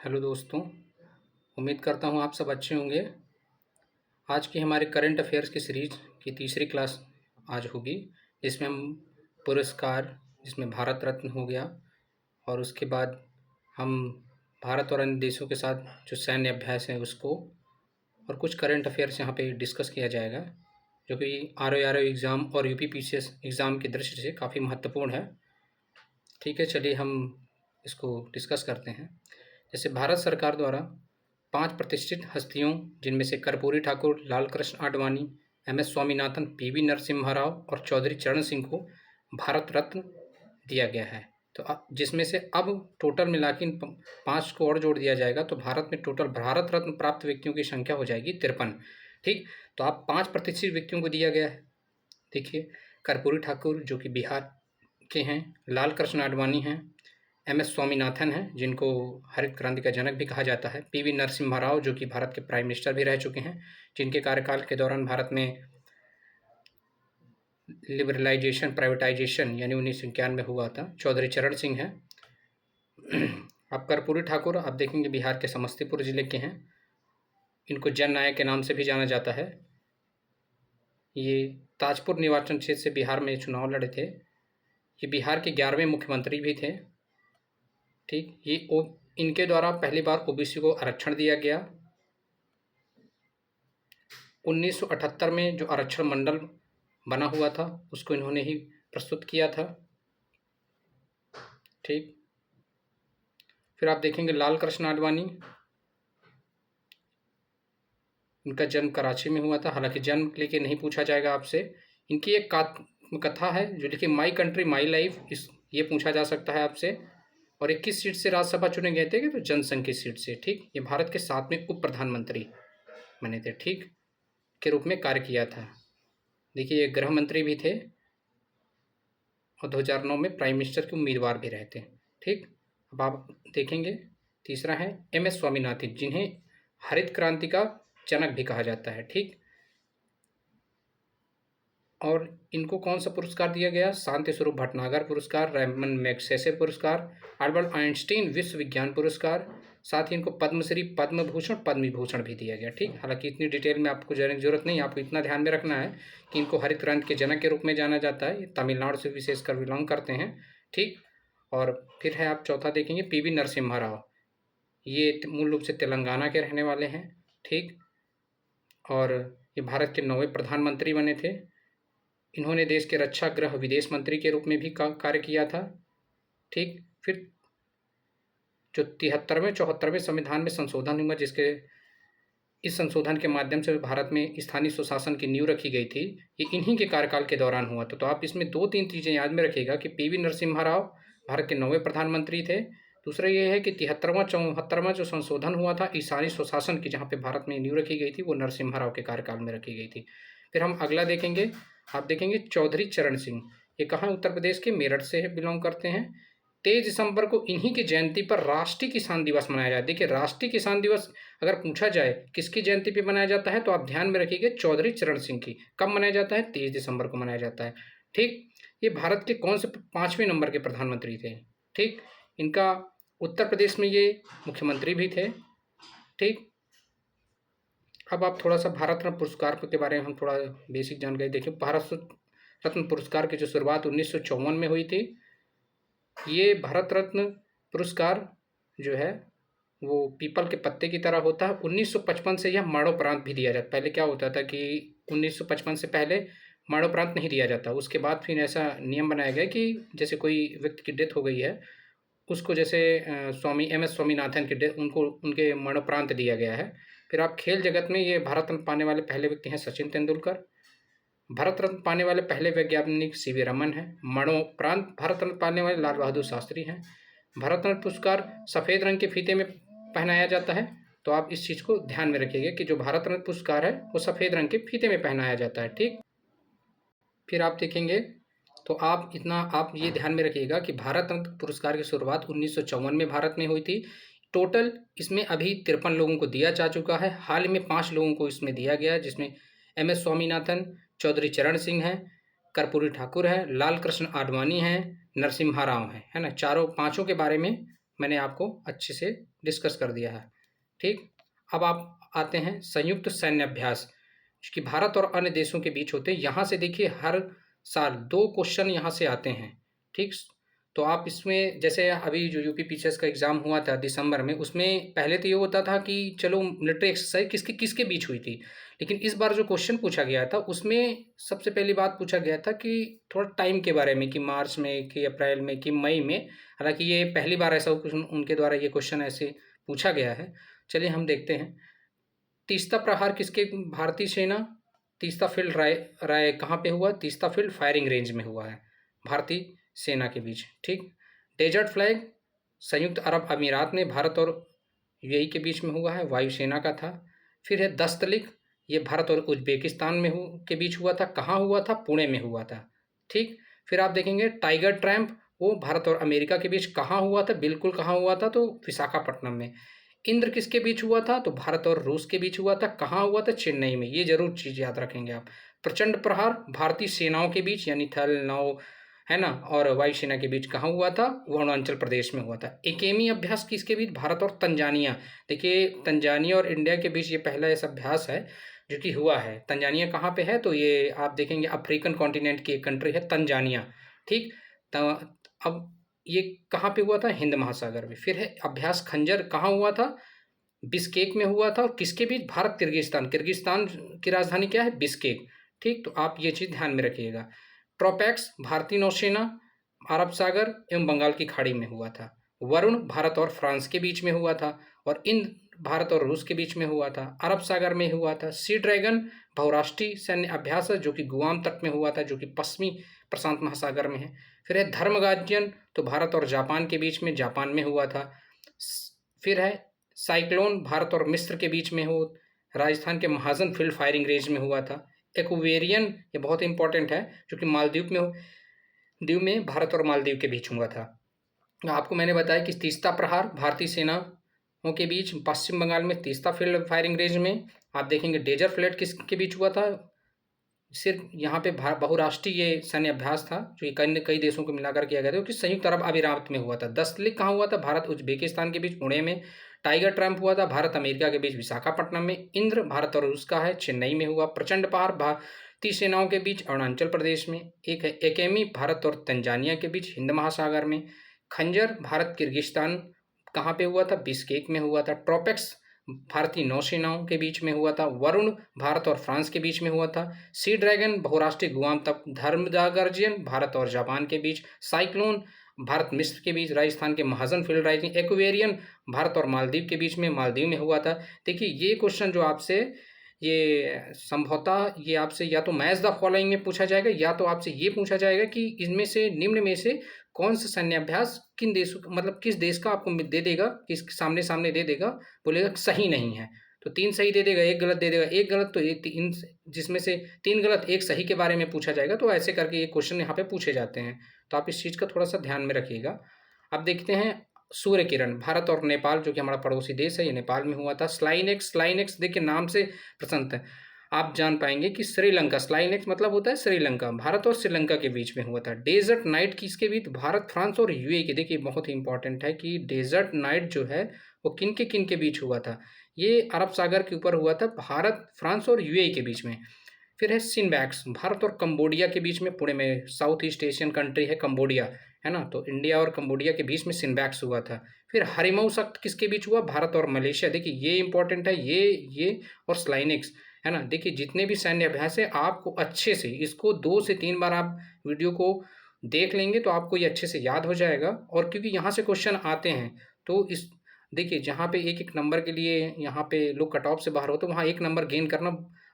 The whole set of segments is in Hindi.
हेलो दोस्तों, उम्मीद करता हूँ आप सब अच्छे होंगे। आज की हमारे करंट अफेयर्स की सीरीज की तीसरी क्लास आज होगी, जिसमें हम पुरस्कार, जिसमें भारत रत्न हो गया, और उसके बाद हम भारत और अन्य देशों के साथ जो सैन्य अभ्यास है उसको, और कुछ करंट अफेयर्स यहाँ पे डिस्कस किया जाएगा, जो कि आर ओ एग्ज़ाम और यूपीपीसीएस एग्ज़ाम की दृष्टि से काफ़ी महत्वपूर्ण है। ठीक है, चलिए हम इसको डिस्कस करते हैं। जैसे भारत सरकार द्वारा 5 प्रतिष्ठित हस्तियों, जिनमें से कर्पूरी ठाकुर, लालकृष्ण आडवाणी, एम.एस. स्वामीनाथन, पी.वी. नरसिम्हा राव और चौधरी चरण सिंह को भारत रत्न दिया गया है। तो जिसमें से अब टोटल मिला के इन 5 को और जोड़ दिया जाएगा, तो भारत में टोटल भारत रत्न प्राप्त व्यक्तियों की संख्या हो जाएगी 53। ठीक, तो आप 5 प्रतिष्ठित व्यक्तियों को दिया गया है। देखिए, कर्पूरी ठाकुर जो कि बिहार के हैं, लालकृष्ण आडवाणी हैं, एम.एस. स्वामीनाथन हैं जिनको हरित क्रांति का जनक भी कहा जाता है, पी.वी. नरसिम्हा राव जो कि भारत के प्राइम मिनिस्टर भी रह चुके हैं, जिनके कार्यकाल के दौरान भारत में लिबरलाइजेशन, प्राइवेटाइजेशन यानी 1951 में हुआ था। चौधरी चरण सिंह हैं। अब कर्पूरी ठाकुर आप देखेंगे बिहार के समस्तीपुर जिले के हैं। इनको जन नायक के नाम से भी जाना जाता है। ये ताजपुर निर्वाचन क्षेत्र से बिहार में चुनाव लड़े थे। ये बिहार के 11वें मुख्यमंत्री भी थे। ठीक, ये इनके द्वारा पहली बार ओबीसी को आरक्षण दिया गया। 1978 में जो आरक्षण मंडल बना हुआ था उसको इन्होंने ही प्रस्तुत किया था। ठीक, फिर आप देखेंगे लालकृष्ण आडवाणी, इनका जन्म कराची में हुआ था। हालांकि जन्म लेके नहीं पूछा जाएगा आपसे। इनकी एक कथा है जो लिखी माई कंट्री माई लाइफ, ये पूछा जा सकता है आपसे। और 21 सीट से राज्यसभा चुने गए थे कि तो जनसंघ की सीट से। ठीक, ये भारत के 7वें उप प्रधानमंत्री बने थे। ठीक, के रूप में कार्य किया था। देखिए, ये गृह मंत्री भी थे और 2009 में प्राइम मिनिस्टर के उम्मीदवार भी रहे थे। ठीक, अब आप देखेंगे तीसरा है एम.एस. स्वामीनाथन, जिन्हें हरित क्रांति का जनक भी कहा जाता है। ठीक, और इनको कौन सा पुरस्कार दिया गया? शांति स्वरूप भटनागर पुरस्कार, रैमन मैग्सेसे पुरस्कार, अल्बर्ट आइंस्टीन विश्व विज्ञान पुरस्कार, साथ ही इनको पद्मश्री, पद्म भूषण, पद्म विभूषण भी दिया गया। ठीक, हालांकि इतनी डिटेल में आपको जाने की जरूरत नहीं, आपको इतना ध्यान में रखना है कि इनको हरित क्रांति के जनक के रूप में जाना जाता है। ये तमिलनाडु से विशेषकर बिलोंग करते हैं। ठीक, और फिर है आप चौथा देखेंगे पी.वी. नरसिम्हा राव, ये मूल रूप से तेलंगाना के रहने वाले हैं। ठीक, और ये भारत के 9वें प्रधानमंत्री बने थे। इन्होंने देश के रक्षा, गृह, विदेश मंत्री के रूप में भी कार्य किया था। ठीक, फिर जो 73वें 74वें संविधान में संशोधन हुआ, जिसके इस संशोधन के माध्यम से भारत में स्थानीय स्वशासन की नींव रखी गई थी, ये इन्हीं के कार्यकाल के दौरान हुआ था। तो आप इसमें 2-3 चीज़ें याद में रखिएगा कि पी.वी. नरसिम्हा राव भारत के 9वें प्रधानमंत्री थे। दूसरा ये है कि 73वां 74वां जो संशोधन हुआ था स्थानीय स्वशासन की, जहाँ पे भारत में नींव रखी गई थी, वो नरसिम्हा राव के कार्यकाल में रखी गई थी। फिर हम अगला देखेंगे, आप देखेंगे चौधरी चरण सिंह, ये कहाँ उत्तर प्रदेश के मेरठ से बिलोंग करते हैं। 23 दिसंबर को इन्हीं की जयंती पर राष्ट्रीय किसान दिवस मनाया जाता है। देखिए, राष्ट्रीय किसान दिवस अगर पूछा जाए किसकी जयंती पे मनाया जाता है, तो आप ध्यान में रखिएगा चौधरी चरण सिंह की। कब मनाया जाता है? 23 दिसंबर को मनाया जाता है। ठीक, ये भारत के कौन से 5वें नंबर के प्रधानमंत्री थे? ठीक, इनका उत्तर प्रदेश में ये मुख्यमंत्री भी थे। ठीक, अब आप थोड़ा सा भारत रत्न पुरस्कार के बारे में हम थोड़ा बेसिक जानकारी देखें। भारत रत्न पुरस्कार की जो शुरुआत 1954 में हुई थी। ये भारत रत्न पुरस्कार जो है वो पीपल के पत्ते की तरह होता है। 1955 से यह मरणोपरांत भी दिया जाता। पहले क्या होता था कि 1955 से पहले मरणोपरांत नहीं दिया जाता। उसके बाद फिर ऐसा नियम बनाया गया कि जैसे कोई व्यक्ति की डेथ हो गई है, उसको जैसे स्वामी एम.एस. स्वामीनाथन की डेथ, उनको उनके मरणोपरांत दिया गया है। फिर आप खेल जगत में ये भारत रत्न पाने वाले पहले व्यक्ति हैं सचिन तेंदुलकर। भारत रत्न पाने वाले पहले वैज्ञानिक सी.वी. रमन हैं। मरणोपरांत भारत रत्न पाने वाले लाल बहादुर शास्त्री हैं। भारत रत्न पुरस्कार सफ़ेद रंग के फीते में पहनाया जाता है। तो आप इस चीज़ को ध्यान में रखिएगा कि जो भारत रत्न पुरस्कार है वो सफ़ेद रंग के फीते में पहनाया जाता है। ठीक, फिर आप देखेंगे तो आप ये ध्यान में रखिएगा कि भारत रत्न पुरस्कार की शुरुआत 1954 में भारत में हुई थी। टोटल इसमें अभी 53 लोगों को दिया जा चुका है। हाल में 5 लोगों को इसमें दिया गया है, जिसमें एम.एस. स्वामीनाथन, चौधरी चरण सिंह हैं, कर्पूरी ठाकुर हैं, लालकृष्ण आडवाणी हैं, नरसिम्हा राव हैं, है ना। 4 5 के बारे में मैंने आपको अच्छे से डिस्कस कर दिया है। ठीक, अब आप आते हैं संयुक्त सैन्य अभ्यास, जो कि भारत और अन्य देशों के बीच होते हैं। यहाँ से देखिए हर साल 2 क्वेश्चन यहाँ से आते हैं। ठीक, तो आप इसमें जैसे अभी जो यूपी पीसीएस का एग्ज़ाम हुआ था दिसंबर में, उसमें पहले तो ये होता था कि चलो मिलिट्री एक्सरसाइज किसके किसके बीच हुई थी, लेकिन इस बार जो क्वेश्चन पूछा गया था उसमें सबसे पहली बात पूछा गया था कि थोड़ा टाइम के बारे में, कि मार्च में, कि अप्रैल में, कि मई में। हालांकि ये पहली बार ऐसा कुछ उनके द्वारा ये क्वेश्चन ऐसे पूछा गया है। चलिए हम देखते हैं। तीस्ता प्रहार किसके, भारतीय सेना, तीस्ता फील्ड राय राय कहाँ पे हुआ, तीस्ता फील्ड फायरिंग रेंज में हुआ है भारतीय सेना के बीच। ठीक, डेजर्ट फ्लैग संयुक्त अरब अमीरात ने भारत और यूएई के बीच में हुआ है, वायुसेना का था। फिर है दस्तलिक, ये भारत और उज्बेकिस्तान में के बीच हुआ था। कहाँ हुआ था, पुणे में हुआ था। ठीक, फिर आप देखेंगे टाइगर ट्रैम्प, वो भारत और अमेरिका के बीच कहाँ हुआ था, बिल्कुल कहाँ हुआ था, तो विशाखापट्टनम में। इंद्र किसके बीच हुआ था, तो भारत और रूस के बीच हुआ था। कहाँ हुआ था, चेन्नई में। ये जरूर चीज़ याद रखेंगे आप। प्रचंड प्रहार भारतीय सेनाओं के बीच, यानी थल नौ है ना, और वायुसेना के बीच कहाँ हुआ था, वो अरुणाचल प्रदेश में हुआ था। एकेमी अभ्यास किसके बीच, भारत और तंजानिया। देखिए तंजानिया और इंडिया के बीच ये पहला ऐसा अभ्यास है जो कि हुआ है। तंजानिया कहाँ पे है, तो ये आप देखेंगे अफ्रीकन कॉन्टिनेंट की एक कंट्री है तंजानिया। ठीक, अब ये कहाँ पे हुआ था, हिंद महासागर में। फिर है अभ्यास खंजर, कहाँ हुआ था, बिस्केक में हुआ था। और किसके बीच, भारत किर्गिस्तान, किर्गिस्तान की राजधानी क्या है, बिस्केक। ठीक, तो आप ये चीज़ ध्यान में रखिएगा। ट्रोपैक्स भारतीय नौसेना अरब सागर एवं बंगाल की खाड़ी में हुआ था। वरुण भारत और फ्रांस के बीच में हुआ था। और इंद्र भारत और रूस के बीच में हुआ था, अरब सागर में हुआ था। सी ड्रैगन बहुराष्ट्रीय सैन्य अभ्यास है जो कि गुआम तट में हुआ था, जो कि पश्चिमी प्रशांत महासागर में है। फिर है धर्मगार्जियन, तो भारत और जापान के बीच में, जापान में हुआ था। फिर है साइक्लोन, भारत और मिस्र के बीच में हो, राजस्थान के महाजन फील्ड फायरिंग रेंज में हुआ था। एक्वेरियन, ये बहुत इंपॉर्टेंट है, जो कि मालदीव में हो, दीव में भारत और मालदीव के बीच हुआ था। आपको मैंने बताया कि तीस्ता प्रहार भारतीय सेनाओं के बीच पश्चिम बंगाल में तीस्ता फील्ड फायरिंग रेंज में। आप देखेंगे डेजर फ्लैट किसके बीच हुआ था, सिर्फ यहाँ पे बहुराष्ट्रीय ये सैन्य अभ्यास था जो कि कई कई देशों को मिलाकर किया गया था, क्योंकि संयुक्त अरब अमीरात में हुआ था। दस्तलिक कहाँ हुआ था, भारत उज्बेकिस्तान के बीच पुणे में। टाइगर ट्रैम्प हुआ था भारत अमेरिका के बीच विशाखापट्टनम में। इंद्र भारत और रूस का है, चेन्नई में हुआ। प्रचंड पहाड़ भारतीय सेनाओं के बीच अरुणाचल प्रदेश में। एक है एकेमी भारत और तंजानिया के बीच हिंद महासागर में। खंजर भारत किर्गिस्तान कहाँ पे हुआ था, बिस्केक में हुआ था। ट्रोपेक्स भारतीय नौसेनाओं के बीच में हुआ था। वरुण भारत और फ्रांस के बीच में हुआ था। सी ड्रैगन बहुराष्ट्रीय गुआम तक। धर्मगार्जियन भारत और जापान के बीच। साइक्लोन भारत मिस्र के बीच, राजस्थान के महाजन फील्ड राइजिंग। एक्वेरियन भारत और मालदीव के बीच में, मालदीव में हुआ था। देखिए ये क्वेश्चन जो आपसे ये संभवतः ये आपसे या तो मैच द फॉलोइंग में पूछा जाएगा, या तो आपसे ये पूछा जाएगा कि इनमें से निम्न में से कौन सा सैन्य अभ्यास किन देशों, मतलब किस देश का आपको दे देगा, किस सामने सामने दे देगा, बोलेगा सही नहीं है। तो 3 सही दे देगा, 1 गलत दे देगा। 1 गलत तो एक तीन, जिसमें से 3 गलत 1 सही के बारे में पूछा जाएगा। तो ऐसे करके ये क्वेश्चन यहाँ पे पूछे जाते हैं, तो आप इस चीज़ का थोड़ा सा ध्यान में रखिएगा। अब देखते हैं सूर्य किरण, भारत और नेपाल, जो कि हमारा पड़ोसी देश है, ये नेपाल में हुआ था। स्लाइनेक्स, स्लाइनेक्स देखिए नाम से प्रसन्न है, आप जान पाएंगे कि श्रीलंका, स्लाइनेक्स मतलब होता है श्रीलंका, भारत और श्रीलंका के बीच में हुआ था। डेजर्ट नाइट किसके बीच, भारत फ्रांस और यूएई के। देखिए बहुत ही इंपॉर्टेंट है कि डेजर्ट नाइट जो है वो किन के बीच हुआ था, ये अरब सागर के ऊपर हुआ था, भारत फ्रांस और यूएई के बीच में। फिर है सिनबैक्स, भारत और कंबोडिया के बीच में, पुणे में। साउथ ईस्ट एशियन कंट्री है कंबोडिया, है ना, तो इंडिया और कंबोडिया के बीच में सिनबैक्स हुआ था। फिर हरिमऊ सख्त किसके बीच हुआ, भारत और मलेशिया। देखिए ये इंपॉर्टेंट है, ये और स्लाइनिक्स, है ना। देखिए जितने भी सैन्य अभ्यास है आपको अच्छे से इसको 2 से 3 बार आप वीडियो को देख लेंगे तो आपको ये अच्छे से याद हो जाएगा। और क्योंकि यहाँ से क्वेश्चन आते हैं तो इस देखिए जहाँ पे एक एक नंबर के लिए यहाँ पे लोग कट ऑफ से बाहर हो, तो वहाँ 1 नंबर गेन करना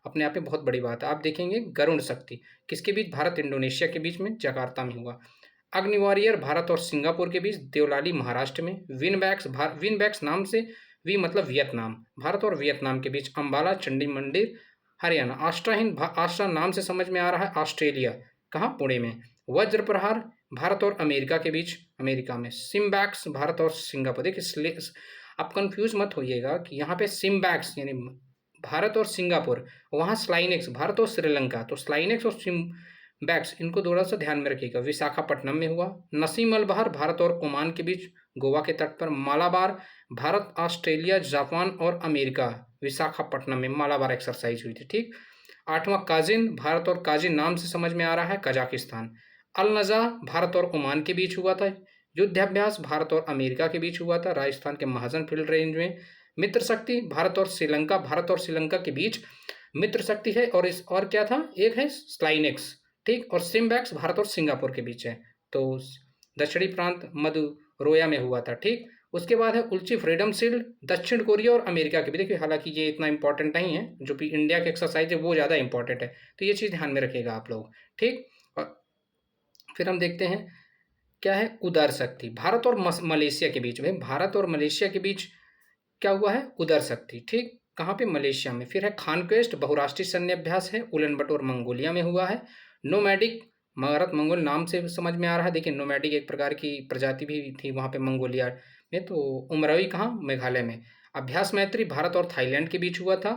अपने आप में बहुत बड़ी बात है। आप देखेंगे गरुण शक्ति किसके बीच, भारत इंडोनेशिया के बीच में, जकार्ता में हुआ। अग्नि वॉरियर भारत और सिंगापुर के बीच, देवलाली महाराष्ट्र में। विनबैक्स नाम से, वी मतलब वियतनाम, भारत और वियतनाम के बीच, अंबाला चंडी मंदिर हरियाणा। आस्ट्रा नाम से समझ में आ रहा है ऑस्ट्रेलिया, कहाँ, पुणे में। वज्र प्रहार भारत और अमेरिका के बीच, अमेरिका में। सिम्बैक्स भारत और सिंगापुर। देखिए आप कंफ्यूज मत होइएगा कि यहाँ पे सिम्बैक्स यानी भारत और सिंगापुर, वहाँ स्लाइनेक्स भारत और श्रीलंका। तो स्लाइनेक्स और बैक्स, इनको थोड़ा सा ध्यान में रखिएगा, विशाखापट्टनम में हुआ। नसीम अल बहर, भारत और ओमान के बीच, गोवा के तट पर। मालाबार, भारत, ऑस्ट्रेलिया, जापान और अमेरिका, विशाखापट्टनम में मालाबार एक्सरसाइज हुई थी, ठीक। आठवां काजिन, भारत और काजिन नाम से समझ में आ रहा है, कजाकिस्तान। अल नजा, भारत और ओमान के बीच हुआ था। युद्धाभ्यास, भारत और अमेरिका के बीच हुआ था, राजस्थान के महाजन फील्ड रेंज में। मित्र शक्ति, भारत और श्रीलंका, भारत और श्रीलंका के बीच मित्र शक्ति है। और क्या था, एक है स्लाइनेक्स, ठीक। और सिम्बैक्स, भारत और सिंगापुर के बीच है। तो दक्षिणी प्रांत मध्य रोया में हुआ था, ठीक। उसके बाद है उल्ची फ्रीडम शील्ड, दक्षिण कोरिया और अमेरिका के भी। देखिए हालांकि ये इतना इंपॉर्टेंट नहीं है, जो भी इंडिया की एक्सरसाइज है वो ज़्यादा इंपॉर्टेंट है, तो ये चीज़ ध्यान में रखिएगा आप लोग, ठीक। और फिर हम देखते हैं क्या है, उदार शक्ति, भारत और मलेशिया के बीच में। भारत और मलेशिया के बीच क्या हुआ है, उदार शक्ति, ठीक। कहाँ पे, मलेशिया में। फिर है खानक्वेस्ट, बहुराष्ट्रीय सैन्य अभ्यास है, उलन बटोर मंगोलिया में हुआ है। नोमैडिक, भारत मंगोल नाम से समझ में आ रहा है। देखिए नोमैडिक एक प्रकार की प्रजाति भी थी वहाँ पे मंगोलिया में। तो उमरवी कहाँ, मेघालय में। अभ्यास मैत्री, भारत और थाईलैंड के बीच हुआ था,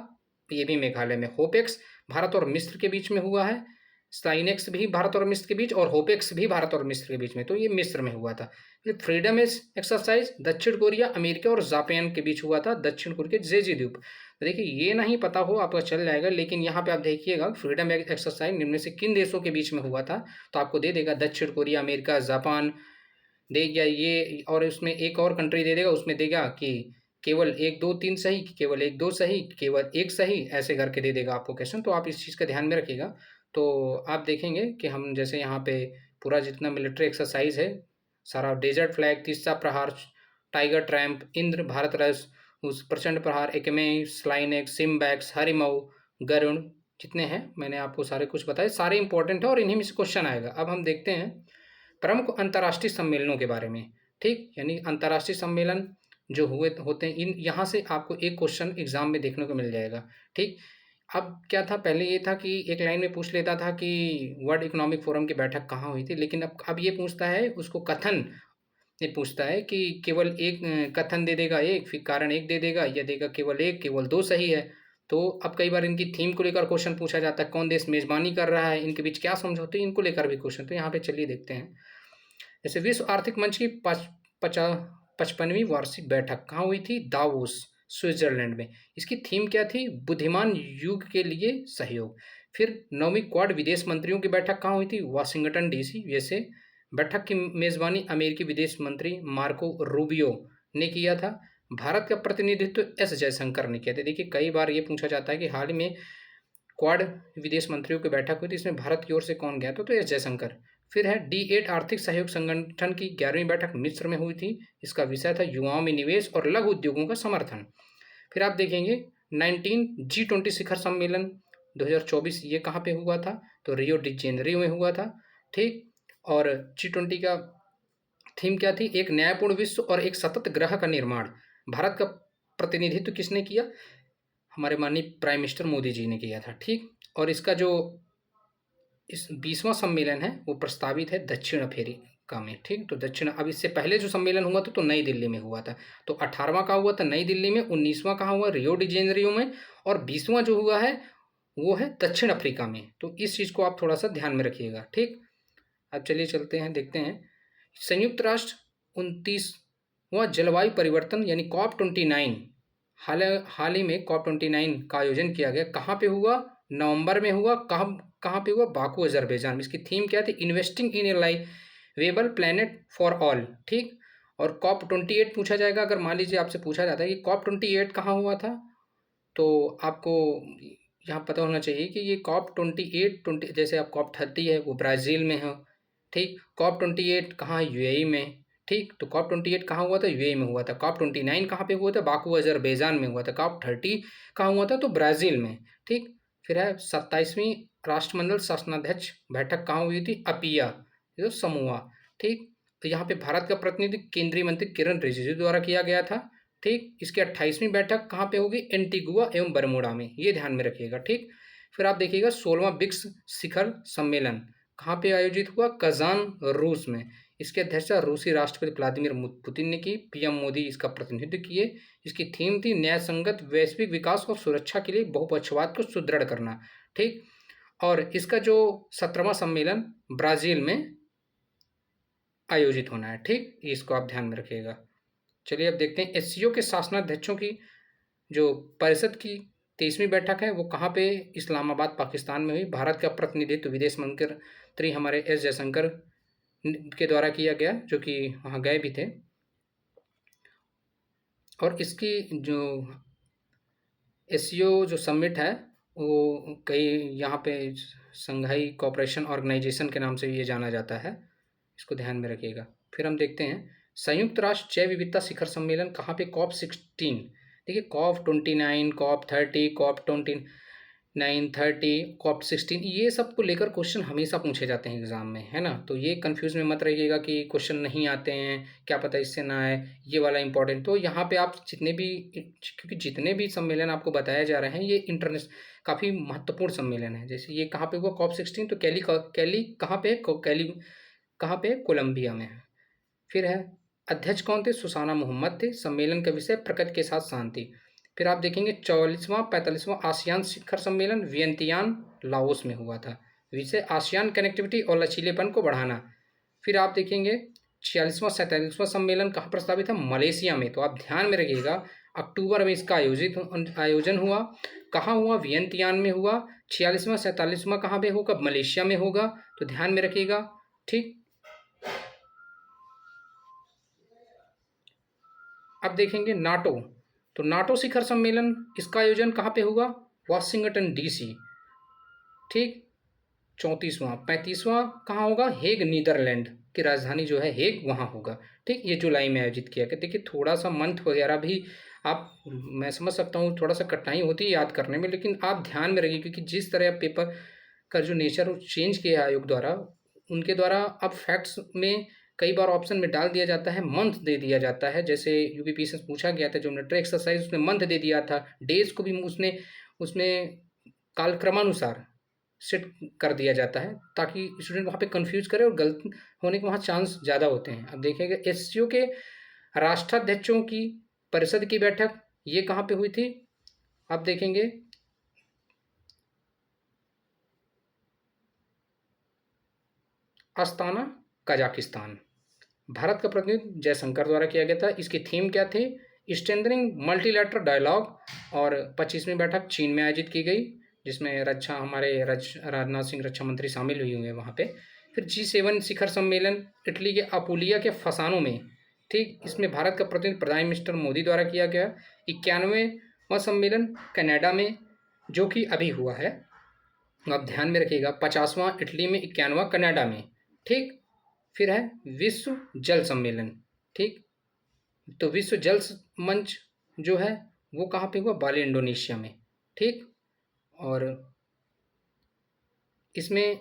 ये भी मेघालय में। होपेक्स, भारत और मिस्र के बीच में हुआ है। स्टाइनेक्स भी भारत और मिस्र के बीच, और होपेक्स भी भारत और मिस्र के बीच में, तो ये मिस्र में हुआ था। फिर फ्रीडम एक्सरसाइज, दक्षिण कोरिया, अमेरिका और जापान के बीच हुआ था, दक्षिण कोरिया के जेजी द्वीप। तो देखिए ये नहीं पता हो आपका चल जाएगा, लेकिन यहाँ पे आप देखिएगा फ्रीडम एक्सरसाइज निम्न में से किन देशों के बीच में हुआ था, तो आपको दे देगा दक्षिण कोरिया, अमेरिका, जापान दे गया ये, और उसमें एक और कंट्री दे देगा, उसमें देगा कि केवल 1 2 3 सही, केवल 1 2 सही, केवल 1 सही, ऐसे करके दे देगा आपको क्वेश्चन। तो आप इस चीज़ का ध्यान में रखिएगा। तो आप देखेंगे कि हम जैसे यहाँ पे पूरा जितना मिलिट्री एक्सरसाइज है सारा, डेजर्ट फ्लैग, तीसरा प्रहार, टाइगर ट्रैम्प, इंद्र, भारत रस, उस प्रचंड प्रहार, एकमे, स्लाइनेक्स, सिम्बैक्स, हरिमऊ, गरुण, जितने हैं मैंने आपको सारे कुछ बताए, सारे इंपॉर्टेंट है और इन्हीं में से क्वेश्चन आएगा। अब हम देखते हैं प्रमुख अंतर्राष्ट्रीय सम्मेलनों के बारे में, ठीक। यानी अंतर्राष्ट्रीय सम्मेलन जो हुए होते हैं, इन यहाँ से आपको एक क्वेश्चन एग्जाम में देखने को मिल जाएगा, ठीक। अब क्या था, पहले ये था कि एक लाइन में पूछ लेता था कि वर्ल्ड इकोनॉमिक फोरम की बैठक कहाँ हुई थी, लेकिन अब ये पूछता है, उसको कथन ये पूछता है कि केवल एक कथन दे देगा एक, फिर कारण एक दे देगा, या देगा केवल एक, केवल 2 सही है। तो अब कई बार इनकी थीम को लेकर क्वेश्चन पूछा जाता है, कौन देश मेजबानी कर रहा है, इनके बीच क्या समझौते, इनको लेकर भी क्वेश्चन। तो यहाँ पे चलिए देखते हैं। जैसे विश्व आर्थिक मंच की 55वीं वार्षिक बैठक कहाँ हुई थी, दावोस, स्विट्जरलैंड में। इसकी थीम क्या थी, बुद्धिमान युग के लिए सहयोग। फिर 9वीं क्वाड विदेश मंत्रियों की बैठक कहाँ हुई थी, वाशिंगटन डीसी, यूएसए। बैठक की मेजबानी अमेरिकी विदेश मंत्री मार्को रूबियो ने किया था। भारत का प्रतिनिधित्व एस जयशंकर ने किया था। देखिए कई बार ये पूछा जाता है कि हाल ही में क्वाड विदेश मंत्रियों की बैठक हुई थी, इसमें भारत की ओर से कौन गया था, तो एस जयशंकर। फिर है D8 आर्थिक सहयोग संगठन की 11वीं बैठक मिस्र में हुई थी। इसका विषय था युवाओं में निवेश और लघु उद्योगों का समर्थन। फिर आप देखेंगे 19 G20 शिखर सम्मेलन 2024, ये कहाँ पे हुआ था, तो रियो डी जेनेरियो में हुआ था, ठीक। और G20 का थीम क्या थी, एक न्यायपूर्ण विश्व और एक सतत ग्रह का निर्माण। भारत का प्रतिनिधित्व किसने किया, हमारे माननीय प्राइम मिनिस्टर मोदी जी ने किया था, ठीक। और इसका जो इस 20वां सम्मेलन है वो प्रस्तावित है दक्षिण अफ्रीका में, ठीक। तो दक्षिण, अब इससे पहले जो सम्मेलन हुआ था तो नई दिल्ली में हुआ था। तो 18वां कहाँ हुआ था, नई दिल्ली में। 19वां कहाँ हुआ, रियो डी जेनेरियो में। और 20वां जो हुआ है वो है दक्षिण अफ्रीका में। तो इस चीज़ को आप थोड़ा सा ध्यान में रखिएगा, ठीक। अब चलिए चलते हैं, देखते हैं संयुक्त राष्ट्र 29वां जलवायु परिवर्तन यानी COP29, हाल ही में COP29 का आयोजन किया गया। कहाँ पे हुआ, नवंबर में हुआ। कहाँ पे हुआ, बाकू अजरबैजान में। इसकी थीम क्या थी, investing in a livable planet for all, ठीक। और COP28 पूछा जाएगा, अगर मान लीजिए आपसे पूछा जाता है कि COP28 कहाँ हुआ था, तो आपको यहाँ पता होना चाहिए कि ये COP28 जैसे आप COP30 है वो ब्राज़ील में है, ठीक। COP28 कहाँ है, यूएई में, ठीक। तो COP28 कहाँ हुआ था, यूएई में हुआ था। COP29 कहाँ पे हुआ था, बाकू अजरबैजान में हुआ था। COP30 कहाँ हुआ था, तो ब्राज़ील में, ठीक। फिर है 27वीं राष्ट्रमंडल शासनाध्यक्ष बैठक कहाँ हुई थी, अपिया, ये तो समूहा, ठीक। तो यहाँ पे भारत का प्रतिनिधि केंद्रीय मंत्री किरण रिजिजू द्वारा किया गया था, ठीक। इसकी 28वीं बैठक कहाँ पे होगी, एंटीगुआ एवं बरमूडा में, ये ध्यान में रखिएगा, ठीक। फिर आप देखिएगा 16वां ब्रिक्स शिखर सम्मेलन कहाँ पे आयोजित हुआ, कजान, रूस में। इसकी अध्यक्षता रूसी राष्ट्रपति व्लादिमीर पुतिन ने की। पीएम मोदी इसका प्रतिनिधित्व किए। इसकी थीम थी न्याय संगत वैश्विक विकास और सुरक्षा के लिए बहुपक्षवाद को सुदृढ़ करना, ठीक। और इसका जो 17वां सम्मेलन ब्राज़ील में आयोजित होना है। ठीक, इसको आप ध्यान में रखिएगा। चलिए अब देखते हैं एससीओ के शासनाध्यक्षों की जो परिषद की 23वीं बैठक है वो कहाँ पे, इस्लामाबाद पाकिस्तान में हुई। भारत का प्रतिनिधित्व विदेश मंत्री हमारे एस जयशंकर के द्वारा किया गया, जो कि वहाँ गए भी थे। और इसकी जो एससीओ जो समिट है वो कई यहाँ पे संघाई कोऑपरेशन ऑर्गेनाइजेशन के नाम से ये जाना जाता है, इसको ध्यान में रखिएगा। फिर हम देखते हैं संयुक्त राष्ट्र जैव विविधता शिखर सम्मेलन कहाँ पे, COP16। देखिए COP29, COP30, COP29, 30, COP16, ये सब को लेकर क्वेश्चन हमेशा पूछे जाते हैं एग्जाम में, है ना। तो ये कंफ्यूज में मत रहिएगा कि क्वेश्चन नहीं आते हैं, क्या पता इससे ना आए, ये वाला इंपॉर्टेंट। तो यहाँ पे आप जितने भी, क्योंकि जितने भी सम्मेलन आपको बताए जा रहे हैं ये इंटरनेशनल काफ़ी महत्वपूर्ण सम्मेलन है। जैसे ये कहाँ पे हुआ COP16, तो कैली कहाँ पे, कोलंबिया में। फिर है अध्यक्ष कौन थे, सुसाना मोहम्मद थे। सम्मेलन का विषय प्रकृति के साथ शांति। फिर आप देखेंगे 44वां 45वां आसियान शिखर सम्मेलन वियंतियान लाओस में हुआ था। विषय आसियान कनेक्टिविटी और लचीलेपन को बढ़ाना। फिर आप देखेंगे 46वां 47वां सम्मेलन कहाँ प्रस्तावित है, मलेशिया में। तो आप ध्यान में रखिएगा अक्टूबर में इसका आयोजन हुआ। कहाँ हुआ, वियंतियान में हुआ। 46वां 47वां कहाँ पे होगा, मलेशिया में होगा। तो ध्यान में रखिएगा। ठीक, अब देखेंगे नाटो। तो नाटो शिखर सम्मेलन इसका आयोजन कहाँ पे हुआ, वाशिंगटन डीसी। ठीक, 34वां 35वां कहाँ होगा, हेग, नीदरलैंड की राजधानी जो है हेग, वहाँ होगा। ठीक, ये जुलाई में आयोजित किया गया। देखिए थोड़ा सा मंथ वगैरह भी आप, मैं समझ सकता हूँ थोड़ा सा कठिनाई होती है याद करने में, लेकिन आप ध्यान में रखिए क्योंकि जिस तरह पेपर का जो नेचर वो चेंज किया आयोग द्वारा, उनके द्वारा अब फैक्ट्स में कई बार ऑप्शन में डाल दिया जाता है, मंथ दे दिया जाता है। जैसे यूपीपी से पूछा गया था जो मिलिट्री एक्सरसाइज, उसमें मंथ दे दिया था, डेज को भी उसने उसमें कालक्रमानुसार सेट कर दिया जाता है ताकि स्टूडेंट वहाँ पे कंफ्यूज करे और गलत होने के वहाँ चांस ज़्यादा होते हैं। अब देखिएगा एससीओ के राष्ट्राध्यक्षों की परिषद की बैठक ये कहाँ पे हुई थी, आप देखेंगे अस्ताना, कजाकिस्तान। भारत का प्रतिनिधित्व जयशंकर द्वारा किया गया था। इसकी थीम क्या थी, स्ट्रेंथनिंग मल्टीलैटरल डायलॉग। और 25वीं बैठक चीन में आयोजित की गई जिसमें राजनाथ सिंह रक्षा मंत्री शामिल हुए हैं वहाँ पे। फिर G7 शिखर सम्मेलन इटली के अपुलिया के फसानों में। ठीक, इसमें भारत का प्रतिनिधित्व प्रधान मिनिस्टर मोदी द्वारा किया गया। 91वां सम्मेलन कनाडा में जो कि अभी हुआ है, आप ध्यान में रखिएगा। 50वां इटली में, 91वां कनाडा में। ठीक, फिर है विश्व जल सम्मेलन। ठीक, तो विश्व जल मंच जो है वो कहाँ पे हुआ, बाली, इंडोनेशिया में। ठीक, और इसमें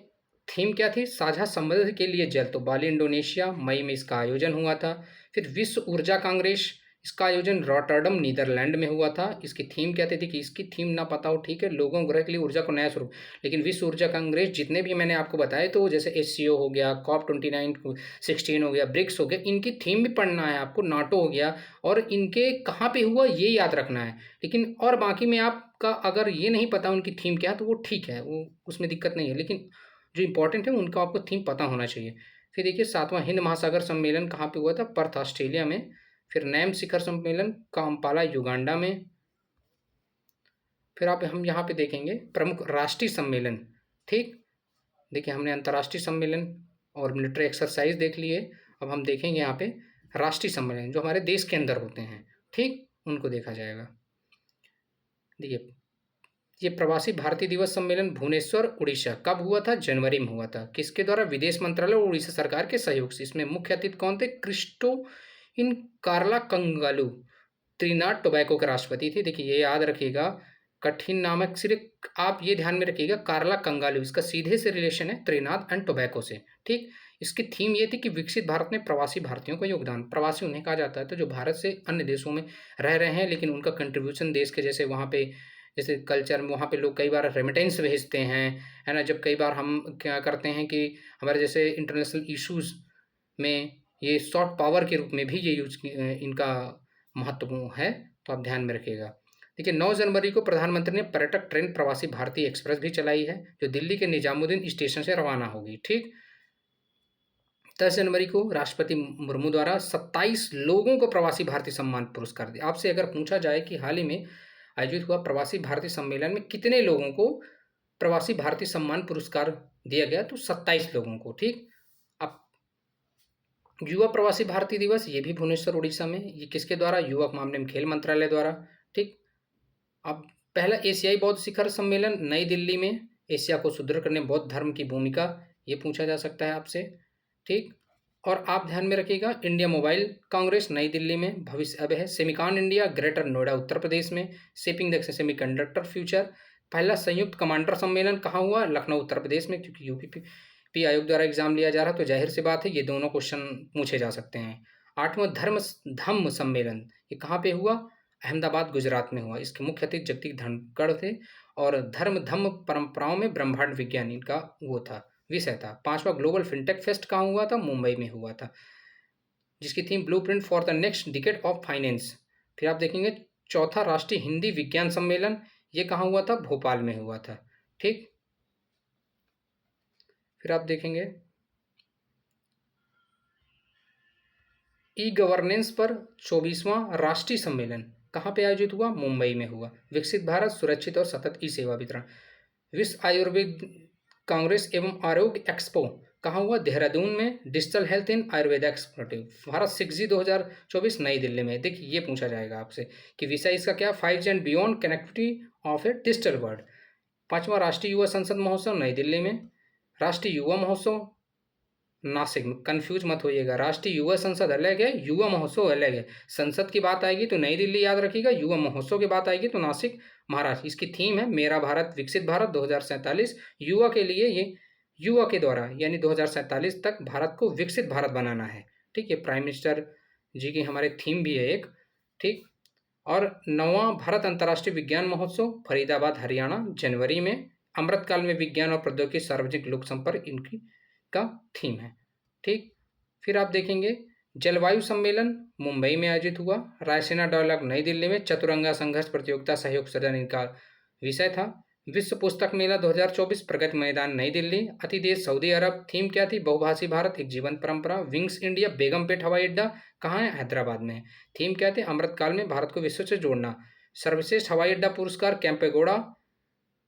थीम क्या थी, साझा समृद्धि के लिए जल। तो बाली, इंडोनेशिया, मई में इसका आयोजन हुआ था। फिर विश्व ऊर्जा कांग्रेस, इसका आयोजन रॉटरडम, नीदरलैंड में हुआ था। इसकी थीम क्या थी कि इसकी थीम ना पता हो, ठीक है, लोगों ग्रह के लिए ऊर्जा को नया स्वरूप। लेकिन विश्व ऊर्जा कांग्रेस जितने भी मैंने आपको बताए, तो जैसे एससीओ हो गया, COP29 16 हो गया, ब्रिक्स हो गया, इनकी थीम भी पढ़ना है आपको, नाटो हो गया, और इनके कहाँ पे हुआ ये याद रखना है। लेकिन और बाकी में आपका अगर ये नहीं पता उनकी थीम क्या है तो वो ठीक है, वो उसमें दिक्कत नहीं है, लेकिन जो इंपॉर्टेंट है उनका आपको थीम पता होना चाहिए। फिर देखिए 7वां हिंद महासागर सम्मेलन कहाँ पे हुआ था, पर्थ, ऑस्ट्रेलिया में। फिर नैम शिखर सम्मेलन काम्पाला, युगांडा में। फिर हम यहाँ पे देखेंगे प्रमुख राष्ट्रीय सम्मेलन। ठीक, देखिए हमने अंतर्राष्ट्रीय सम्मेलन और मिलिट्री एक्सरसाइज देख लिए। अब हम देखेंगे यहाँ पे राष्ट्रीय सम्मेलन जो हमारे देश के अंदर होते हैं। ठीक, उनको देखा जाएगा। देखिए ये प्रवासी भारतीय दिवस सम्मेलन भुवनेश्वर, उड़ीसा कब हुआ था, जनवरी में हुआ था। किसके द्वारा, विदेश मंत्रालय और उड़ीसा सरकार के सहयोग से। इसमें मुख्य अतिथि कौन थे, क्रिस्टो इन कार्ला कंगालू, त्रिनाड टोबैको के राष्ट्रपति थे। देखिए ये याद रखिएगा, कठिन नामक, सिर्फ आप ये ध्यान में रखिएगा, कार्ला कंगालू इसका सीधे से रिलेशन है त्रिनाद एंड टोबैको से। ठीक, इसकी थीम ये थी कि विकसित भारत में प्रवासी भारतीयों का योगदान। प्रवासी उन्हें कहा जाता है तो जो भारत से अन्य देशों में रह रहे हैं लेकिन उनका कंट्रीब्यूशन देश के, जैसे वहाँ पे जैसे कल्चर में वहाँ पे लोग कई बार रेमिटेंस भेजते हैं, है ना। जब कई बार हम क्या करते हैं कि हमारे जैसे इंटरनेशनल इश्यूज़ में ये सॉफ्ट पावर के रूप में भी ये यूज इनका महत्वपूर्ण है, तो आप ध्यान में रखिएगा। देखिए 9 जनवरी को प्रधानमंत्री ने पर्यटक ट्रेन प्रवासी भारतीय एक्सप्रेस भी चलाई है, जो दिल्ली के निजामुद्दीन स्टेशन से रवाना होगी। ठीक, 10 जनवरी को राष्ट्रपति मुर्मू द्वारा 27 लोगों को प्रवासी भारतीय सम्मान पुरस्कार दिया। आपसे अगर पूछा जाए कि हाल ही में आयोजित हुआ प्रवासी भारतीय सम्मेलन में कितने लोगों को प्रवासी भारतीय सम्मान पुरस्कार दिया गया, तो 27 लोगों को। ठीक, अब युवा प्रवासी भारतीय दिवस, ये भी भुवनेश्वर उड़ीसा में, ये किसके द्वारा? युवक मामले में खेल मंत्रालय द्वारा। ठीक, अब पहला एशियाई बौद्ध शिखर सम्मेलन नई दिल्ली में, एशिया को सुदृढ़ करने बौद्ध धर्म की भूमिका, ये पूछा जा सकता है आपसे। ठीक, और आप ध्यान में रखिएगा इंडिया मोबाइल कांग्रेस नई दिल्ली में भविष्य अब है। Semicon India greater Noida Uttar Pradesh में, शेपिंग द सेमीकंडक्टर फ्यूचर। पहला संयुक्त कमांडर सम्मेलन कहाँ हुआ? लखनऊ उत्तर प्रदेश में, क्योंकि यूपी आयोग द्वारा एग्जाम लिया जा रहा, तो जाहिर सी बात है ये दोनों क्वेश्चन पूछे जा सकते हैं। 8वां धम्म सम्मेलन ये कहाँ पे हुआ? अहमदाबाद गुजरात में हुआ। इसके मुख्य अतिथि जगदीप धनखड़ थे और धम्म परंपराओं में ब्रह्मांड विज्ञान इनका वो था, विषय था। 5वां ग्लोबल फिनटेक फेस्ट कहाँ हुआ था? मुंबई में हुआ था, जिसकी theme blueprint for the next decade of finance. फिर आप देखेंगे चौथा राष्ट्रीय हिंदी विज्ञान सम्मेलन, ये कहाँ हुआ था? भोपाल में हुआ था। ठीक, फिर आप देखेंगे ई गवर्नेंस पर 24वां राष्ट्रीय सम्मेलन कहाँ पे आयोजित हुआ? मुंबई में हुआ। विकसित भारत सुरक्षित और सतत ई सेवा वितरण। विश्व आयुर्वेद कांग्रेस एवं आरोग्य एक्सपो कहाँ हुआ? देहरादून में। डिजिटल हेल्थ इन आयुर्वेदा एक्सपोर्टिव भारत 6G 2024 नई दिल्ली में। देखिए ये पूछा जाएगा आपसे कि विषय इसका क्या? 5G and beyond connectivity of a digital world. 5वां राष्ट्रीय युवा संसद महोत्सव नई दिल्ली में। राष्ट्रीय युवा महोत्सव नासिक में, कन्फ्यूज मत होइएगा, राष्ट्रीय युवा संसद अलग है, युवा महोत्सव अलग है। संसद की बात आएगी तो नई दिल्ली याद रखिएगा, युवा महोत्सव की बात आएगी तो नासिक महाराष्ट्र। इसकी थीम है मेरा भारत विकसित भारत 2047। युवा के लिए ये युवा के द्वारा यानी 2047 तक भारत को विकसित भारत बनाना है। ठीक है, प्राइम मिनिस्टर जी की हमारे थीम भी है एक। ठीक, और 9वां भारत अंतर्राष्ट्रीय विज्ञान महोत्सव फरीदाबाद हरियाणा जनवरी में। अमृतकाल में विज्ञान और प्रौद्योगिकी सार्वजनिक लोक संपर्क इनकी का थीम है। ठीक, फिर आप देखेंगे जलवायु सम्मेलन मुंबई में आयोजित हुआ। रायसीना डायलॉग नई दिल्ली में। चतुरंगा संघर्ष प्रतियोगिता सहयोग सदन इनका विषय था। विश्व पुस्तक मेला 2024 प्रगति मैदान नई दिल्ली। अतिदेश सऊदी अरब। थीम क्या थी? बहुभाषी भारत एक जीवंत परंपरा। विंग्स इंडिया बेगमपेट हवाई अड्डा कहाँ है? हैदराबाद में। थीम क्या थे? अमृतकाल में भारत को विश्व से जोड़ना। सर्वश्रेष्ठ हवाई अड्डा पुरस्कार कैंपेगौड़ा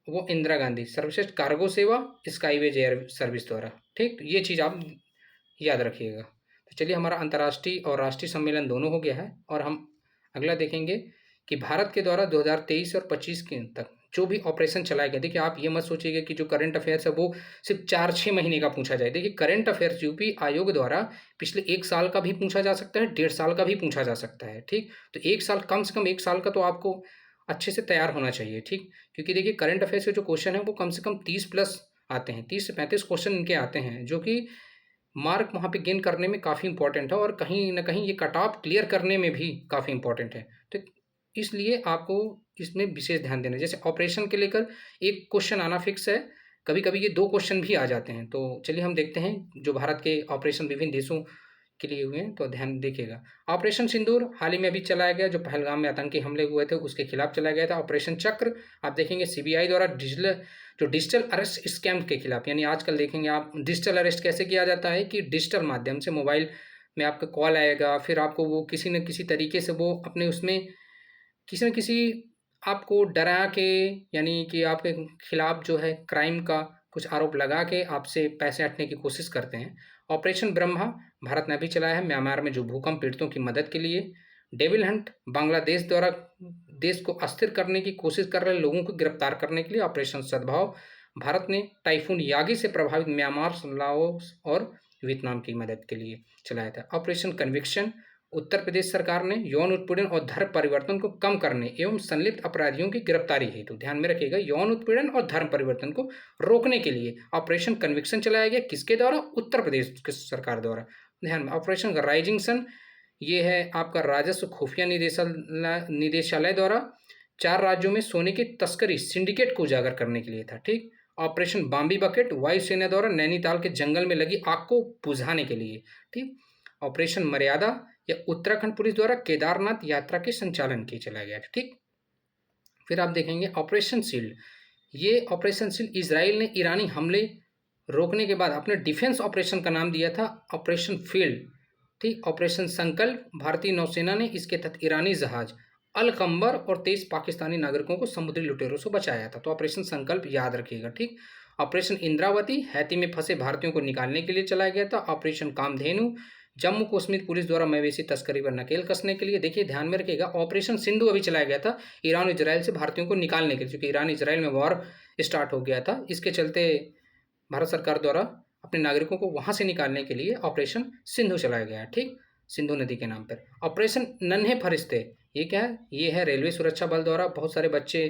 वो इंदिरा गांधी। सर्वश्रेष्ठ कार्गो सेवा स्काईवेज एयर सर्विस द्वारा। ठीक, ये चीज़ आप याद रखिएगा। तो चलिए हमारा अंतर्राष्ट्रीय और राष्ट्रीय सम्मेलन दोनों हो गया है, और हम अगला देखेंगे कि भारत के द्वारा 2023 और 25 के तक जो भी ऑपरेशन चलाए गए। देखिए आप ये मत सोचिएगा कि जो करंट अफेयर्स है वो सिर्फ 4-6 महीने का पूछा जाए। देखिए करंट अफेयर्स यूपी आयोग द्वारा पिछले 1 साल का भी पूछा जा सकता है, 1.5 साल का भी पूछा जा सकता है। ठीक, तो 1 साल कम से कम 1 साल का तो आपको अच्छे से तैयार होना चाहिए। ठीक, क्योंकि देखिए करंट अफेयर्स के जो क्वेश्चन है वो कम से कम 30 प्लस आते हैं, 30 से 35 क्वेश्चन इनके आते हैं, जो कि मार्क वहाँ पे गेन करने में काफ़ी इंपॉर्टेंट है, और कहीं ना कहीं ये कट ऑफ क्लियर करने में भी काफ़ी इंपॉर्टेंट है। तो इसलिए आपको इसमें विशेष ध्यान देना है। जैसे ऑपरेशन के लेकर एक क्वेश्चन आना फिक्स है, कभी कभी ये 2 क्वेश्चन भी आ जाते हैं। तो चलिए हम देखते हैं जो भारत के ऑपरेशन विभिन्न देशों के लिए हुए हैं, तो ध्यान देखिएगा। ऑपरेशन सिंदूर हाल ही में अभी चलाया गया, जो पहलगाम में आतंकी हमले हुए थे उसके खिलाफ चलाया गया था। ऑपरेशन चक्र आप देखेंगे सीबीआई द्वारा डिजिटल अरेस्ट स्कैम के खिलाफ, यानी आजकल देखेंगे आप डिजिटल अरेस्ट कैसे किया जाता है कि डिजिटल माध्यम से मोबाइल में आपका कॉल आएगा, फिर आपको वो किसी न किसी तरीके से वो अपने उसमें किसी न किसी आपको डरा के, यानी कि आपके खिलाफ जो है क्राइम का कुछ आरोप लगा के आपसे पैसे हटने की कोशिश करते हैं। ऑपरेशन ब्रह्मा भारत ने अभी चलाया है म्यांमार में जो भूकंप पीड़ितों की मदद के लिए। डेविल हंट बांग्लादेश द्वारा देश को अस्थिर करने की कोशिश कर रहे लोगों को गिरफ्तार करने के लिए। ऑपरेशन सद्भाव भारत ने टाइफून यागी से प्रभावित म्यांमार, लाओस और वियतनाम की मदद के लिए चलाया था। ऑपरेशन कन्विक्शन उत्तर प्रदेश सरकार ने यौन उत्पीड़न और धर्म परिवर्तन को कम करने एवं संलिप्त अपराधियों की गिरफ्तारी हेतु, ध्यान में रखिएगा, यौन उत्पीड़न और धर्म परिवर्तन को रोकने के लिए ऑपरेशन कन्विक्शन चलाया गया। किसके द्वारा? उत्तर प्रदेश की सरकार द्वारा। ध्यान में ऑपरेशन राइजिंग सन, ये है आपका राजस्व खुफिया निदेशालय द्वारा 4 राज्यों में सोने की तस्करी सिंडिकेट को उजागर करने के लिए था। ठीक, ऑपरेशन बाम्बी बकेट वायुसेना द्वारा नैनीताल के जंगल में लगी आग को बुझाने के लिए। ठीक, ऑपरेशन मर्यादा या उत्तराखंड पुलिस द्वारा केदारनाथ यात्रा के संचालन के चला गया। ठीक, फिर आप देखेंगे ऑपरेशन शील्ड। ये ऑपरेशन शील्ड इजराइल ने ईरानी हमले रोकने के बाद अपने डिफेंस ऑपरेशन का नाम दिया था ऑपरेशन फील्ड। ठीक, ऑपरेशन संकल्प, भारतीय नौसेना ने इसके तहत ईरानी जहाज अल कंबर और 23 पाकिस्तानी नागरिकों को समुद्री लुटेरों से बचाया था। तो ऑपरेशन संकल्प याद रखिएगा। ठीक, ऑपरेशन इंद्रावती हैती में फंसे भारतीयों को निकालने के लिए चलाया गया था। ऑपरेशन कामधेनु जम्मू कश्मीर पुलिस द्वारा मवेशी तस्करी पर नकेल कसने के लिए। देखिए ध्यान में रखिएगा, ऑपरेशन सिंधु अभी चलाया गया था ईरान और इजराइल से भारतीयों को निकालने के लिए, क्योंकि ईरान इजराइल में वॉर स्टार्ट हो गया था। इसके चलते भारत सरकार द्वारा अपने नागरिकों को वहां से निकालने के लिए ऑपरेशन सिंधु चलाया गया। ठीक, सिंधु नदी के नाम पर। ऑपरेशन नन्हे फरिश्ते, ये क्या है? ये है रेलवे सुरक्षा बल द्वारा बहुत सारे बच्चे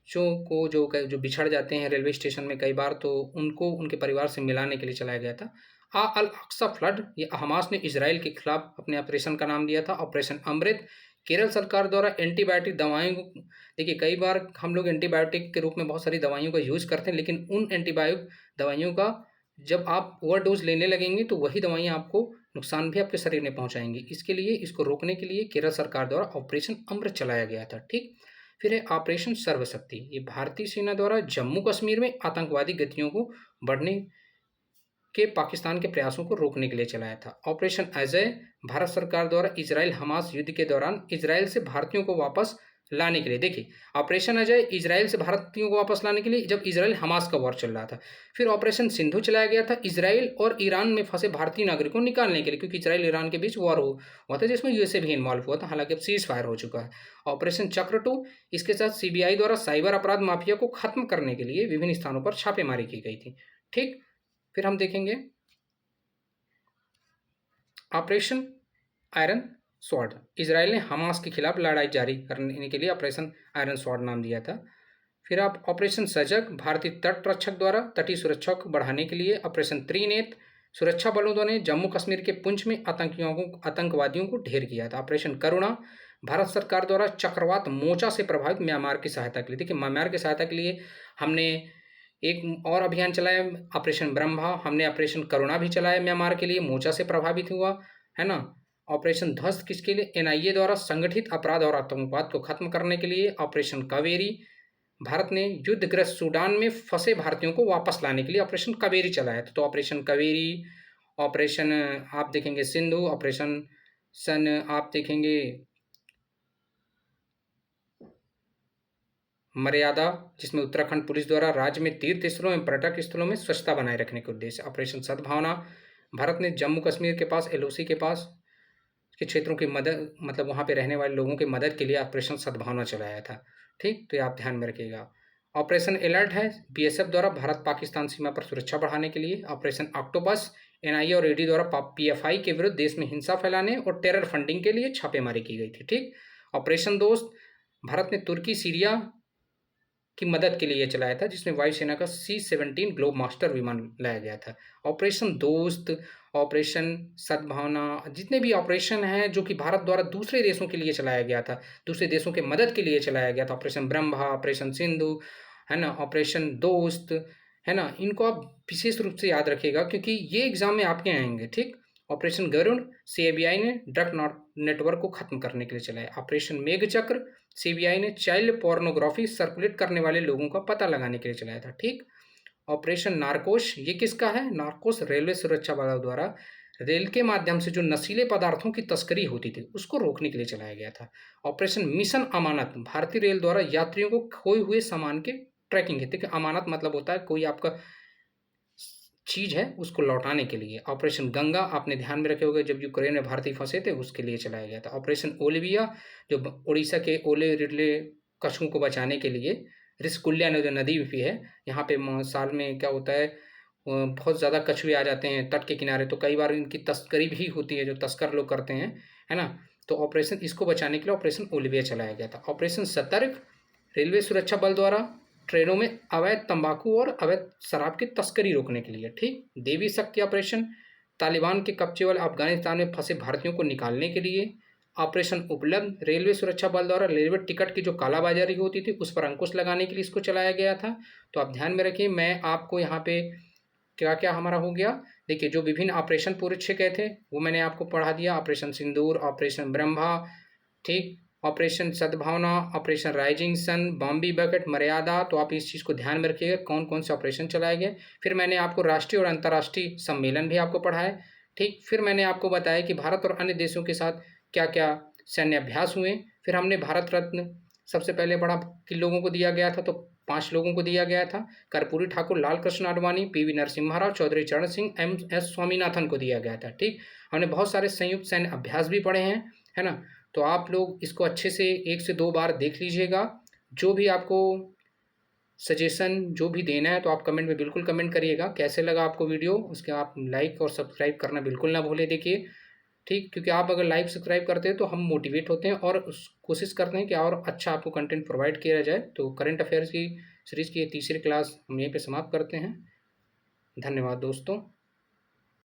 को जो बिछड़ जाते हैं रेलवे स्टेशन में कई बार, तो उनको उनके परिवार से मिलाने के लिए चलाया गया था। अल अक्सा फ्लड, ये हमास ने इजराइल के खिलाफ अपने ऑपरेशन का नाम दिया था ऑपरेशन अमृत। केरल सरकार द्वारा एंटीबायोटिक दवाइयों को, देखिए कई बार हम लोग एंटीबायोटिक के रूप में बहुत सारी दवाइयों का यूज करते हैं, लेकिन उन एंटीबायोटिक दवाइयों का जब आप ओवरडोज लेने लगेंगे तो वही दवाइयाँ आपको नुकसान भी आपके शरीर में पहुंचाएंगी। इसके लिए, इसको रोकने के लिए केरल सरकार द्वारा ऑपरेशन अमृत चलाया गया था। ठीक, फिर है ऑपरेशन सर्वशक्ति। ये भारतीय सेना द्वारा जम्मू कश्मीर में आतंकवादी गतियों को बढ़ने के पाकिस्तान के प्रयासों को रोकने के लिए चलाया था। ऑपरेशन अजय, भारत सरकार द्वारा इजराइल हमास युद्ध के दौरान इजराइल से भारतीयों को वापस लाने के लिए। देखिए ऑपरेशन अजय इजराइल से भारतीयों को वापस लाने के लिए, जब इजराइल हमास का वॉर चल रहा था। फिर ऑपरेशन सिंधु चलाया गया था इजराइल और ईरान में फंसे भारतीय नागरिकों को निकालने के लिए, क्योंकि इजराइल ईरान के बीच वॉर हुआ था जिसमें यूएसए भी इन्वॉल्व हुआ था, हालांकि अब सीज फायर हो चुका है। ऑपरेशन चक्र 2, इसके साथ सीबीआई द्वारा साइबर अपराध माफिया को खत्म करने के लिए विभिन्न स्थानों पर छापेमारी की गई थी। ठीक, फिर हम देखेंगे ऑपरेशन आयरन स्वॉर्ड। इजराइल ने हमास के खिलाफ लड़ाई जारी करने के लिए ऑपरेशन आयरन स्वॉर्ड नाम दिया था। फिर आप ऑपरेशन सजग, भारतीय तट रक्षक द्वारा तटीय सुरक्षा को बढ़ाने के लिए। ऑपरेशन त्रिनेत्र, सुरक्षा बलों द्वारा जम्मू कश्मीर के पुंछ में आतंकवादियों को ढेर किया था। ऑपरेशन करुणा, भारत सरकार द्वारा चक्रवात मोचा से प्रभावित म्यांमार की सहायता के लिए। देखिए म्यांमार की सहायता के लिए हमने एक और अभियान चलाया ऑपरेशन ब्रह्मा, हमने ऑपरेशन करुणा भी चलाया म्यांमार के लिए, मोचा से प्रभावित हुआ है ना। ऑपरेशन ध्वस्त किसके लिए? एनआईए द्वारा संगठित अपराध और आतंकवाद को खत्म करने के लिए। ऑपरेशन कावेरी, भारत ने युद्धग्रस्त सूडान में फंसे भारतीयों को वापस लाने के लिए ऑपरेशन कावेरी चलाया था। तो ऑपरेशन कावेरी, ऑपरेशन आप देखेंगे सिंधु, ऑपरेशन सन आप देखेंगे मर्यादा, जिसमें उत्तराखंड पुलिस द्वारा राज्य में तीर्थ स्थलों एवं पर्यटक स्थलों में स्वच्छता बनाए रखने के उद्देश्य। ऑपरेशन सद्भावना, भारत ने जम्मू कश्मीर के पास एलओसी के पास के क्षेत्रों की मदद, मतलब वहाँ पे रहने वाले लोगों की मदद के लिए ऑपरेशन सद्भावना चलाया था। ठीक, तो ये आप ध्यान में रखिएगा। ऑपरेशन अलर्ट है बीएसएफ द्वारा भारत पाकिस्तान सीमा पर सुरक्षा बढ़ाने के लिए। ऑपरेशन ऑक्टोपस, एनआईए और ईडी द्वारा पीएफआई के विरुद्ध देश में हिंसा फैलाने और टेरर फंडिंग के लिए छापेमारी की गई थी। ठीक, ऑपरेशन दोस्त, भारत ने तुर्की सीरिया की मदद के लिए चलाया था, जिसमें वायुसेना का C-17 ग्लोब मास्टर विमान लाया गया था। ऑपरेशन दोस्त, ऑपरेशन सद्भावना, जितने भी ऑपरेशन हैं जो कि भारत द्वारा दूसरे देशों के लिए चलाया गया था, दूसरे देशों के मदद के लिए चलाया गया था। ऑपरेशन ब्रह्मा, ऑपरेशन सिंधु, है ना, ऑपरेशन दोस्त, है ना, इनको आप विशेष रूप से याद रखिएगा क्योंकि ये एग्जाम में आपके आएंगे। ठीक, ऑपरेशन गरुड़, सीबीआई ने ड्रग नेटवर्क को खत्म करने के लिए चलाया। ऑपरेशन मेघचक्र, सीबीआई ने चाइल्ड पोर्नोग्राफी सर्कुलेट करने वाले लोगों का पता लगाने के लिए चलाया था। ठीक, ऑपरेशन नारकोश, ये किसका है? नारकोश रेलवे सुरक्षा बलों द्वारा रेल के माध्यम से जो नशीले पदार्थों की तस्करी होती थी उसको रोकने के लिए चलाया गया था। ऑपरेशन मिशन अमानत, भारतीय रेल द्वारा यात्रियों को खोए हुए सामान के ट्रैकिंग है। देखिए अमानत मतलब होता है कोई आपका चीज है उसको लौटाने के लिए। ऑपरेशन गंगा, आपने ध्यान में रखे होंगे जब यूक्रेन में भारतीय फंसे थे उसके लिए चलाया गया था। ऑपरेशन ओलिविया, जो उड़ीसा के ओले रिडले कछुओं को बचाने के लिए। रिस्कुल्या जो नदी भी है, यहाँ पे साल में क्या होता है बहुत ज़्यादा कछुए आ जाते हैं तट के किनारे, तो कई बार इनकी तस्करी भी होती है जो तस्कर लोग करते हैं, है ना। तो ऑपरेशन इसको बचाने के लिए ऑपरेशन ओलिविया चलाया गया था। ऑपरेशन सतर्क, रेलवे सुरक्षा बल द्वारा ट्रेनों में अवैध तंबाकू और अवैध शराब की तस्करी रोकने के लिए। ठीक, देवी शक्ति ऑपरेशन, तालिबान के कब्जे वाले अफगानिस्तान में फंसे भारतीयों को निकालने के लिए। ऑपरेशन उपलब्ध, रेलवे सुरक्षा बल द्वारा रेलवे टिकट की जो कालाबाजारी होती थी उस पर अंकुश लगाने के लिए इसको चलाया गया था। तो आप ध्यान में रखिए, मैं आपको यहाँ पे क्या क्या हमारा हो गया, देखिए जो विभिन्न ऑपरेशन पूरे 6 गए थे वो मैंने आपको पढ़ा दिया। ऑपरेशन सिंदूर, ऑपरेशन ब्रह्मा, ठीक, operation Sadbhavana, operation rising sun, Bombay bucket, Maryada. तो आप इस चीज़ को ध्यान में रखिएगा कौन कौन से ऑपरेशन चलाए गए। फिर मैंने आपको राष्ट्रीय और अंतर्राष्ट्रीय सम्मेलन भी आपको पढ़ाए, ठीक। फिर मैंने आपको बताया कि भारत और अन्य देशों के साथ क्या क्या सैन्य अभ्यास हुए। फिर हमने भारत रत्न सबसे पहले पढ़ा किन लोगों को दिया गया था, तो 5 लोगों को दिया गया था। कर्पूरी ठाकुर, लाल कृष्ण आडवाणी, पीवी नरसिम्हा राव, चौधरी चरण सिंह, एम.एस. स्वामीनाथन को दिया गया था, ठीक। हमने बहुत सारे संयुक्त सैन्य अभ्यास भी पढ़े हैं, है ना। तो आप लोग इसको अच्छे से 1 से 2 बार देख लीजिएगा। जो भी आपको सजेशन जो भी देना है तो आप कमेंट में बिल्कुल कमेंट करिएगा। कैसे लगा आपको वीडियो, उसके आप लाइक और सब्सक्राइब करना बिल्कुल ना भूलें, देखिए, ठीक। क्योंकि आप अगर लाइक सब्सक्राइब करते हैं तो हम मोटिवेट होते हैं और कोशिश करते हैं कि और अच्छा आपको कंटेंट प्रोवाइड किया जाए। तो करंट अफेयर्स की सीरीज़ की ये तीसरी क्लास हम यहीं पे समाप्त करते हैं। धन्यवाद दोस्तों।